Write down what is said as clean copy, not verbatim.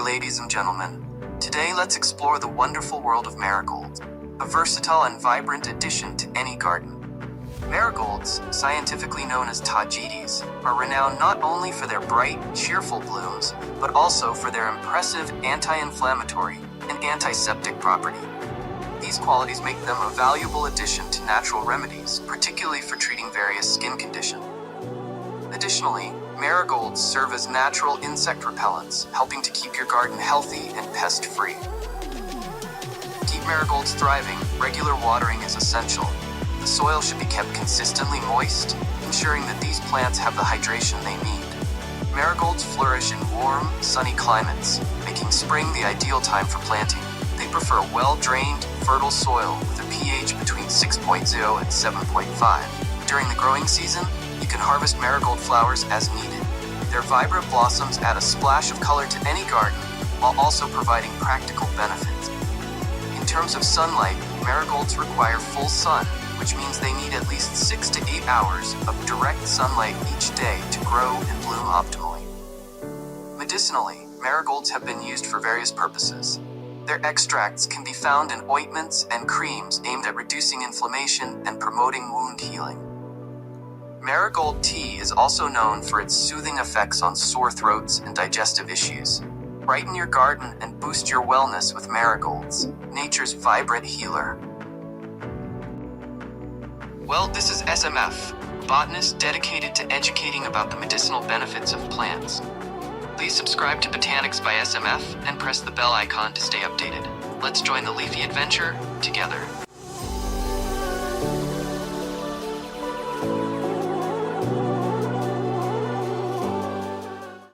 ladies and gentlemen. Today, let's explore the wonderful world of marigolds, a versatile and vibrant addition to any garden. Marigolds, scientifically known as tagetes, are renowned not only for their bright, cheerful blooms, but also for their impressive anti-inflammatory and antiseptic property. These qualities make them a valuable addition to natural remedies, particularly for treating various skin conditions. Additionally, marigolds serve as natural insect repellents, helping to keep your garden healthy and pest-free. To keep marigolds thriving, regular watering is essential. The soil should be kept consistently moist, ensuring that these plants have the hydration they need. Marigolds flourish in warm, sunny climates, making spring the ideal time for planting. They prefer well-drained, fertile soil with a pH between 6.0 and 7.5. During the growing season, you can harvest marigold flowers as needed. Their vibrant blossoms add a splash of color to any garden, while also providing practical benefits. In terms of sunlight, marigolds require full sun, which means they need at least 6 to 8 hours of direct sunlight each day to grow and bloom optimally. Medicinally, marigolds have been used for various purposes. Their extracts can be found in ointments and creams aimed at reducing inflammation and promoting wound healing. Marigold tea is also known for its soothing effects on sore throats and digestive issues. Brighten your garden and boost your wellness with marigolds, nature's vibrant healer. Well, this is SMF, botanist dedicated to educating about the medicinal benefits of plants. Please subscribe to Botanics by SMF and press the bell icon to stay updated. Let's join the leafy adventure together.